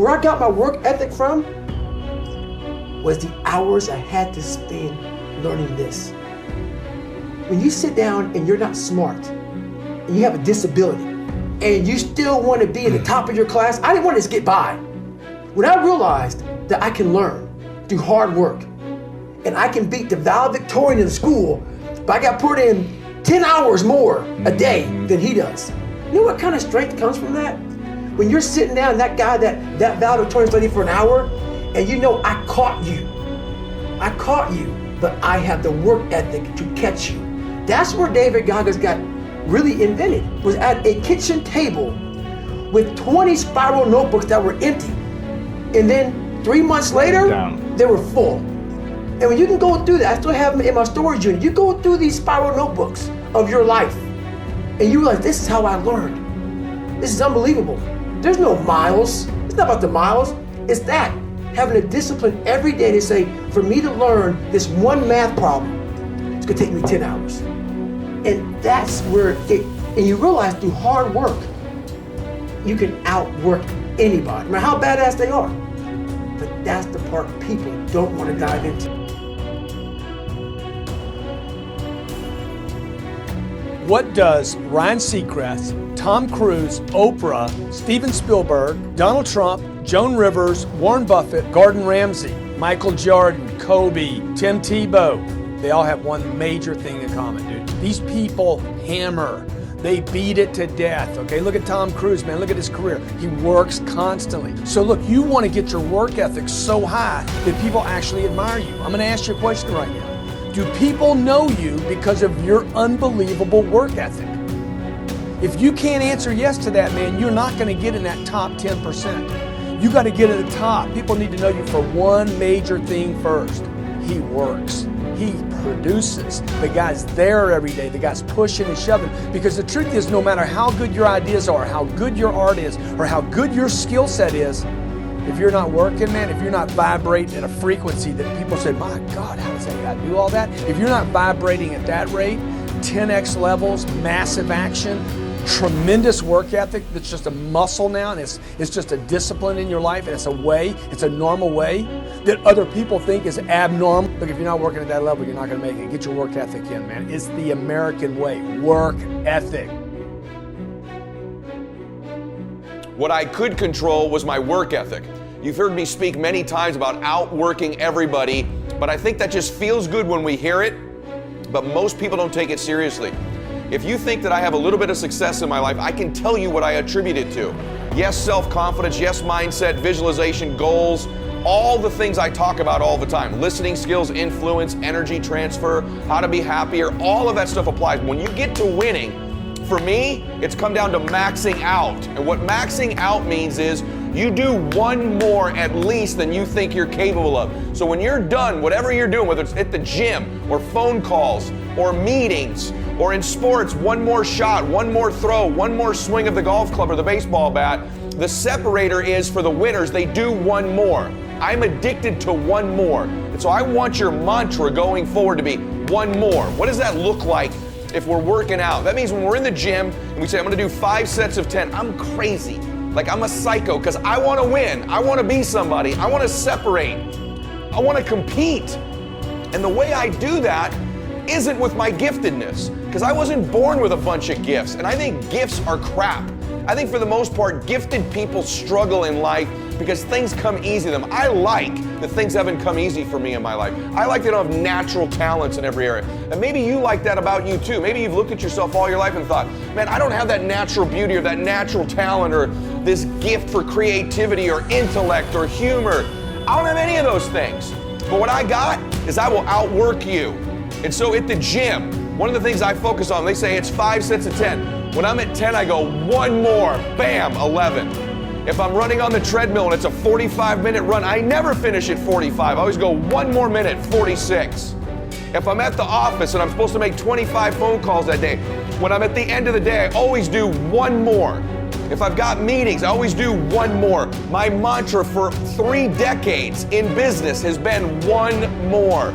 Where I got my work ethic from was the hours I had to spend learning this. When you sit down and you're not smart, and you have a disability, and you still want to be in the top of your class, I didn't want to just get by. When I realized that I can learn through hard work, and I can beat the valedictorian in the school, but I got put in 10 hours more a day than he does. You know what kind of strength comes from that? When you're sitting down, that guy that valedictorian studied for an hour, and you know I caught you, but I have the work ethic to catch you. That's where David Goggins got really invented, was at a kitchen table with 20 spiral notebooks that were empty. And then 3 months later, they were full. And when you can go through that, I still have them in my storage unit. You go through these spiral notebooks of your life, and you realize this is how I learned. This is unbelievable. There's no miles. It's not about the miles. It's that, having a discipline every day to say, for me to learn this one math problem, it's gonna take me 10 hours. And that's where and you realize through hard work, you can outwork anybody, no matter how badass they are. But that's the part people don't want to dive into. What does Ryan Seacrest, Tom Cruise, Oprah, Steven Spielberg, Donald Trump, Joan Rivers, Warren Buffett, Gordon Ramsay, Michael Jordan, Kobe, Tim Tebow, they all have one major thing in common, dude. These people hammer. They beat it to death, okay? Look at Tom Cruise, man. Look at his career. He works constantly. So look, you want to get your work ethic so high that people actually admire you. I'm going to ask you a question right now. Do people know you because of your unbelievable work ethic? If you can't answer yes to that, man, you're not going to get in that top 10%. You got to get at the top. People need to know you for one major thing first. He works. He produces. The guy's there every day. The guy's pushing and shoving. Because the truth is, no matter how good your ideas are, how good your art is, or how good your skill set is, if you're not working, man, if you're not vibrating at a frequency that people say, my God, how does that guy do all that? If you're not vibrating at that rate, 10x levels, massive action, tremendous work ethic that's just a muscle now, and it's just a discipline in your life, and it's a way, it's a normal way that other people think is abnormal. Look, if you're not working at that level, you're not going to make it. Get your work ethic in, man. It's the American way, work ethic. What I could control was my work ethic. You've heard me speak many times about outworking everybody, but I think that just feels good when we hear it, but most people don't take it seriously. If you think that I have a little bit of success in my life, I can tell you what I attribute it to. Yes, self-confidence, yes, mindset, visualization, goals, all the things I talk about all the time. Listening skills, influence, energy transfer, how to be happier, all of that stuff applies. When you get to winning, for me, it's come down to maxing out. And what maxing out means is you do one more at least than you think you're capable of. So when you're done, whatever you're doing, whether it's at the gym or phone calls or meetings or in sports, one more shot, one more throw, one more swing of the golf club or the baseball bat, the separator is for the winners, they do one more. I'm addicted to one more. And so I want your mantra going forward to be one more. What does that look like if we're working out? That means when we're in the gym and we say, I'm gonna do 5 sets of 10, I'm crazy. Like I'm a psycho because I wanna win. I wanna be somebody. I wanna separate. I wanna compete. And the way I do that isn't with my giftedness, because I wasn't born with a bunch of gifts, and I think gifts are crap. I think for the most part, gifted people struggle in life because things come easy to them. I like that things haven't come easy for me in my life. I like that I have natural talents in every area. And maybe you like that about you too. Maybe you've looked at yourself all your life and thought, man, I don't have that natural beauty or that natural talent or this gift for creativity or intellect or humor. I don't have any of those things. But what I got is I will outwork you. And so at the gym, one of the things I focus on, they say it's 5 sets of 10. When I'm at 10, I go one more, bam, 11. If I'm running on the treadmill and it's a 45-minute run, I never finish at 45. I always go one more minute, 46. If I'm at the office and I'm supposed to make 25 phone calls that day, when I'm at the end of the day, I always do one more. If I've got meetings, I always do one more. My mantra for 3 decades in business has been one more.